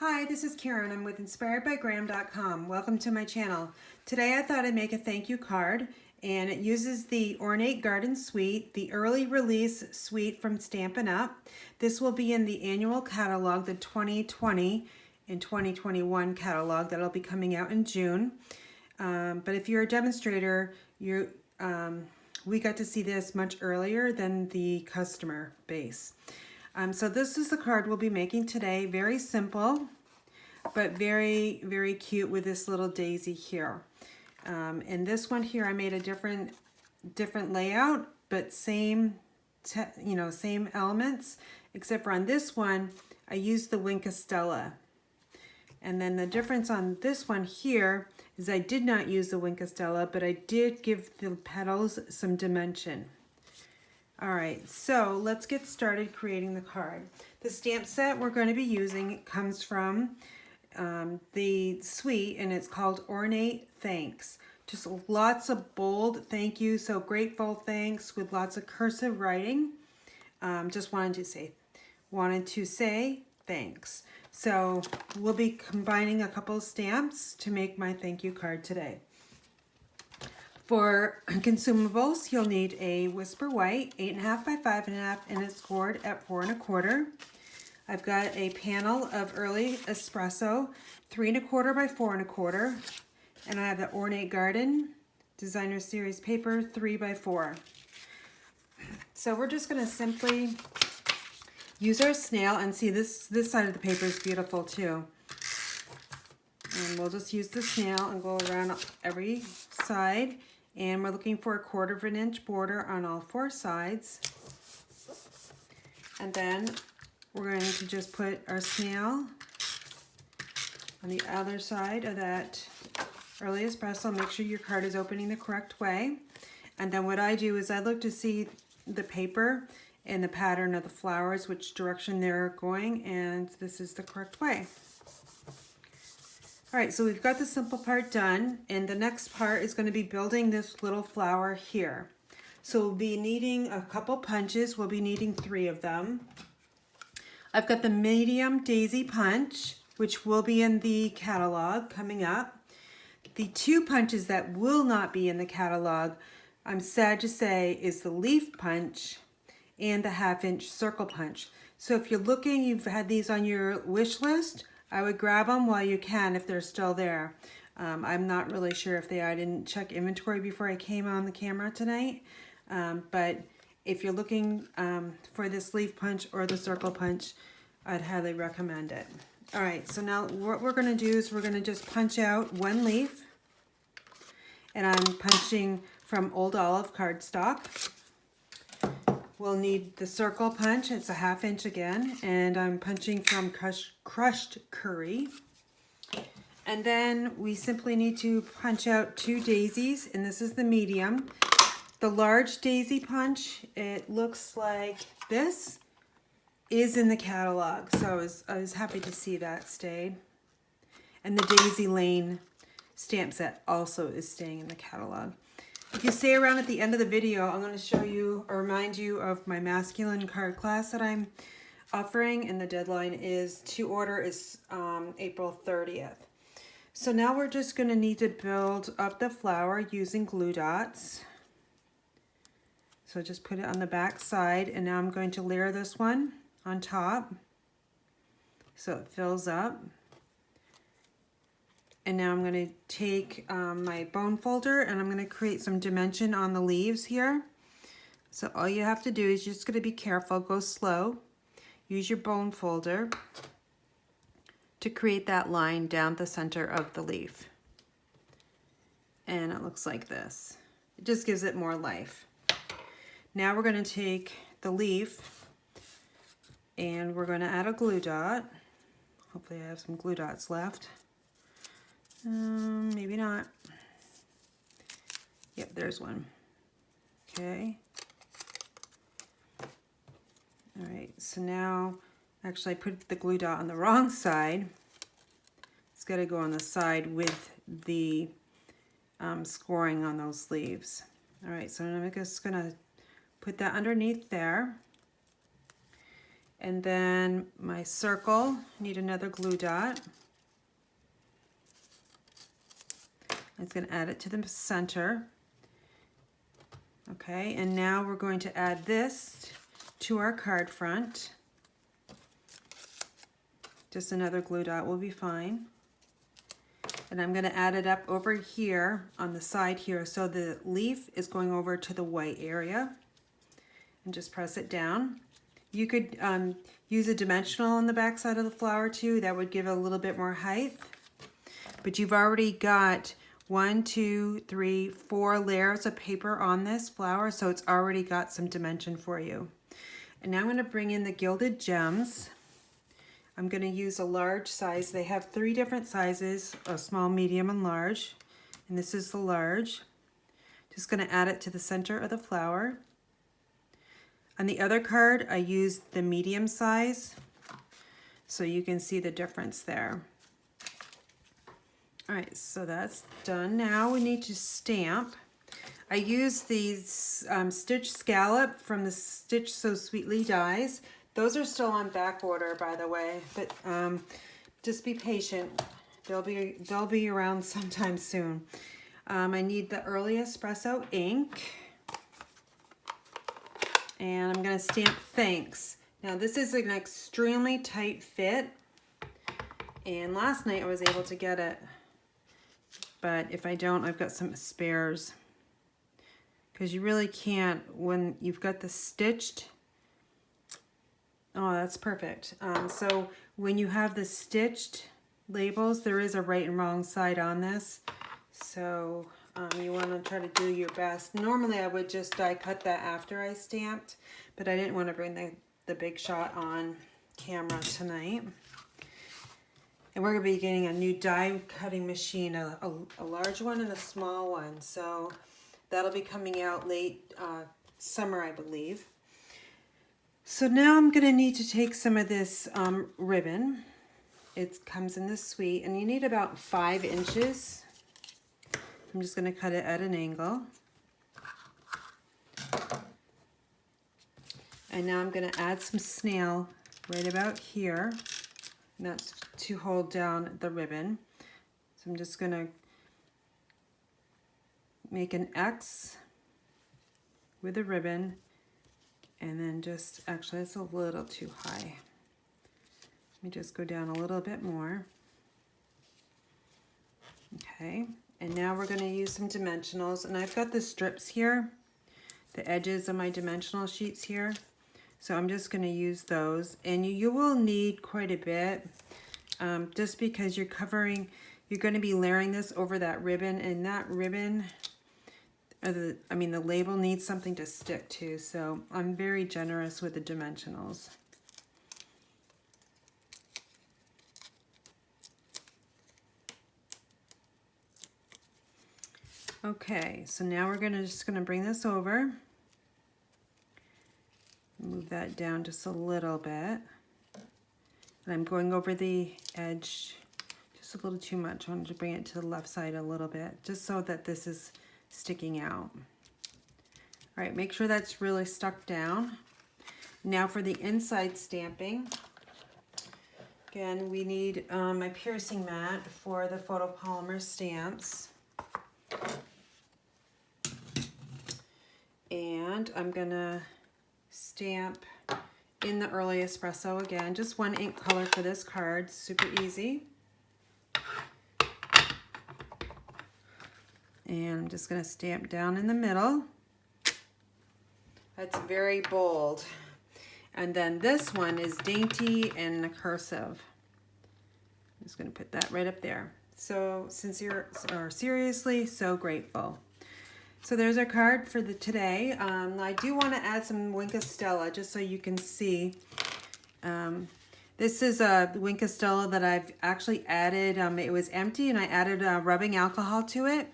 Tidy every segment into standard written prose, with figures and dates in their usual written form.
Hi, this is Karen. I'm with InspiredByGram.com. Welcome to my channel. Today I thought I'd make a thank you card, and it uses the Ornate Garden Suite, the early release suite from Stampin' Up. This will be in the annual catalog, the 2020 and 2021 catalog that'll be coming out in June. But if you're a demonstrator, we got to see this much earlier than the customer base. So this is the card we'll be making today. Very simple, but very, very cute with this little daisy here. And this one here, I made a different layout, but same elements, except for on this one, I used the Stella. And then the difference on this one here is I did not use the Stella, but I did give the petals some dimension. All right, so let's get started creating the card. The stamp set we're going to be using comes from the suite, and it's called Ornate Thanks. Just lots of bold thank you, so grateful thanks with lots of cursive writing. Just wanted to say thanks. So we'll be combining a couple of stamps to make my thank you card today. For consumables, you'll need a Whisper White, 8.5 by 5.5, and it's scored at 4 1/4. I've got a panel of early Espresso, 3 1/4 by 4 1/4, and I have the Ornate Garden Designer Series paper, 3 by 4. So we're just going to simply use our snail, and see this side of the paper is beautiful too. And we'll just use the snail and go around every side. And we're looking for a 1/4 inch border on all 4 sides. And then we're going to just put our snail on the other side of that early espresso. Make sure your card is opening the correct way. And then what I do is I look to see the paper and the pattern of the flowers, which direction they're going, and this is the correct way. All right, so we've got the simple part done, and the next part is going to be building this little flower here. So we'll be needing a couple punches. We'll be needing 3 of them. I've got the medium daisy punch, which will be in the catalog coming up. The 2 punches that will not be in the catalog, I'm sad to say, is the leaf punch and the 1/2 inch circle punch. So if you're looking, you've had these on your wish list, I would grab them while you can if they're still there. I'm not really sure if they are. I didn't check inventory before I came on the camera tonight. But if you're looking for this leaf punch or the circle punch, I'd highly recommend it. All right, so now what we're going to do is we're going to just punch out 1 leaf. And I'm punching from Old Olive cardstock. We'll need the circle punch. It's a 1/2 inch again, and I'm punching from crushed curry. And then we simply need to punch out 2 daisies, and this is the medium. The large daisy punch, it looks like this, is in the catalog, so I was happy to see that stayed. And the Daisy Lane stamp set also is staying in the catalog. If you stay around at the end of the video, I'm going to show you or remind you of my masculine card class that I'm offering, and the deadline to order is April 30th. So now we're just going to need to build up the flower using glue dots. So just put it on the back side, and now I'm going to layer this one on top so it fills up. And now I'm going to take my bone folder, and I'm going to create some dimension on the leaves here. So all you have to do is just going to be careful, go slow. Use your bone folder to create that line down the center of the leaf. And it looks like this. It just gives it more life. Now we're going to take the leaf, and we're going to add a glue dot. Hopefully I have some glue dots left. Maybe not. Yep, there's one. Okay. All right, so now, actually I put the glue dot on the wrong side. It's got to go on the side with the scoring on those leaves. All right, so I'm just going to put that underneath there. And then my circle, need another glue dot. I'm just going to add it to the center. Okay, and now we're going to add this to our card front. Just another glue dot will be fine. And I'm going to add it up over here on the side here, so the leaf is going over to the white area. And just press it down. You could use a dimensional on the back side of the flower too. That would give it a little bit more height. But you've already got 1, 2, 3, 4 layers of paper on this flower, so it's already got some dimension for you. And now I'm going to bring in the gilded gems. I'm going to use a large size. They have 3 different sizes, a small, medium, and large. And this is the large. Just going to add it to the center of the flower. On the other card, I used the medium size, so you can see the difference there. All right, so that's done. Now we need to stamp. I used these stitch scallop from the Stitch So Sweetly dies. Those are still on back order, by the way, but just be patient. They'll be around sometime soon. I need the early espresso ink. And I'm going to stamp thanks. Now this is an extremely tight fit. And last night I was able to get it. But if I don't, I've got some spares. Because you really can't, when you've got the stitched. Oh, that's perfect. So when you have the stitched labels, there is a right and wrong side on this. So you want to try to do your best. Normally I would just die cut that after I stamped, but I didn't want to bring the big shot on camera tonight. And we're going to be getting a new die cutting machine, a large one and a small one. So that'll be coming out late summer, I believe. So now I'm going to need to take some of this ribbon. It comes in this suite, and you need about 5 inches. I'm just going to cut it at an angle. And now I'm going to add some snail right about here. And that's to hold down the ribbon. So I'm just going to make an X with a ribbon. And then just, actually it's a little too high. Let me just go down a little bit more. Okay. And now we're going to use some dimensionals, and I've got the strips here, the edges of my dimensional sheets here. So I'm just going to use those, and you will need quite a bit, just because you're going to be layering this over that ribbon, and that ribbon, the label needs something to stick to, so I'm very generous with the dimensionals. Okay, so now we're just gonna bring this over. Move that down just a little bit. And I'm going over the edge just a little too much. I wanted to bring it to the left side a little bit, just so that this is sticking out. All right, make sure that's really stuck down. Now for the inside stamping. Again, we need my piercing mat for the photopolymer stamps. And I'm gonna stamp in the early espresso again, just 1 ink color for this card, super easy. And I'm just gonna stamp down in the middle. That's very bold. And then this one is dainty and cursive. I'm just gonna put that right up there. So sincere, or seriously, so grateful. So there's our card for today. I do want to add some Wink Stella just so you can see. This is a Wink Stella that I've actually added. It was empty, and I added rubbing alcohol to it.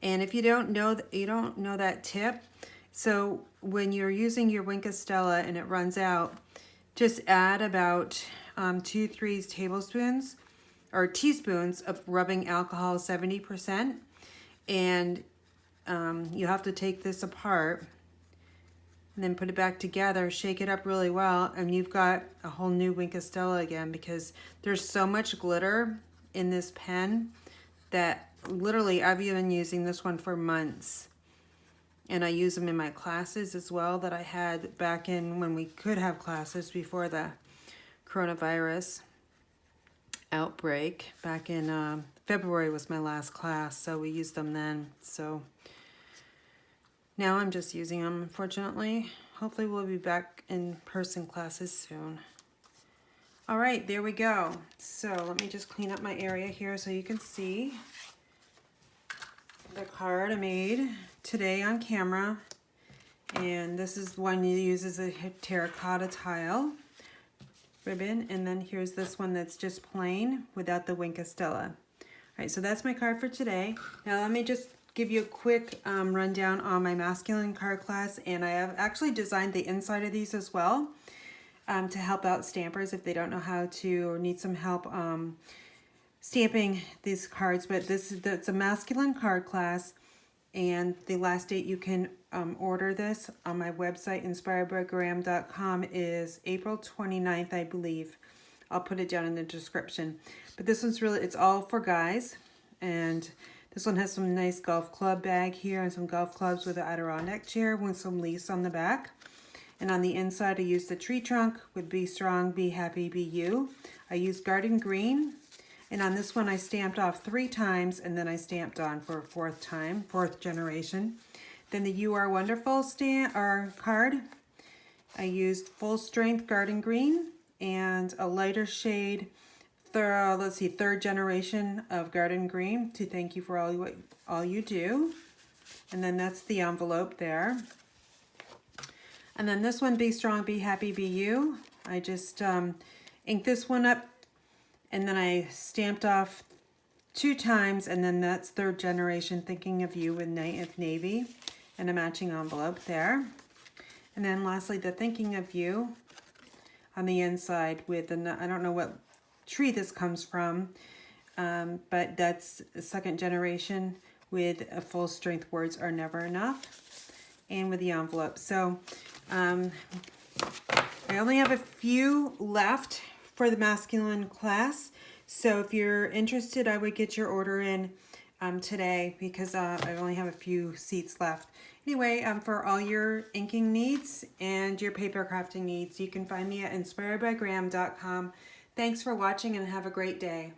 And if you don't know that tip, so when you're using your Wink Stella and it runs out, just add about 2-3 tablespoons or teaspoons of rubbing alcohol, 70%, and you have to take this apart and then put it back together, shake it up really well, and you've got a whole new Wink of Stella again, because there's so much glitter in this pen that literally I've been using this one for months. And I use them in my classes as well that I had back in when we could have classes before the coronavirus outbreak. Back in February was my last class, so we used them then. So now I'm just using them, unfortunately. Hopefully we'll be back in person classes soon. All right, there we go. So let me just clean up my area here so you can see the card I made today on camera. And this is one you use as a terracotta tile ribbon. And then here's this one that's just plain without the Wink of Stella. All right, so that's my card for today. Now let me just give you a quick rundown on my masculine card class. And I have actually designed the inside of these as well to help out stampers if they don't know how to or need some help stamping these cards. But it's a masculine card class, and the last date you can order this on my website, inspiredbygraham.com, is April 29th, I believe. I'll put it down in the description. But this one's really, it's all for guys. And this one has some nice golf club bag here and some golf clubs with an Adirondack chair with some leaves on the back. And on the inside, I used the tree trunk with Be Strong, Be Happy, Be You. I used garden green. And on this one, I stamped off 3 times, and then I stamped on for a 4th time, 4th generation. Then the You Are Wonderful card, I used full strength garden green and a lighter shade, 3rd generation of garden green, to thank you for all you do. And then that's the envelope there. And then this one, Be Strong, Be Happy, Be You. I just inked this one up, and then I stamped off 2 times, and then that's 3rd generation, thinking of you with Night of Navy, and a matching envelope there. And then lastly, the thinking of you on the inside with I don't know what tree this comes from, but that's 2nd generation with a full strength Words Are Never Enough, and with the envelope. So I only have a few left for the masculine class. So if you're interested, I would get your order in today, because I only have a few seats left. Anyway, for all your inking needs and your paper crafting needs, you can find me at inspiredbygraham.com. Thanks for watching and have a great day.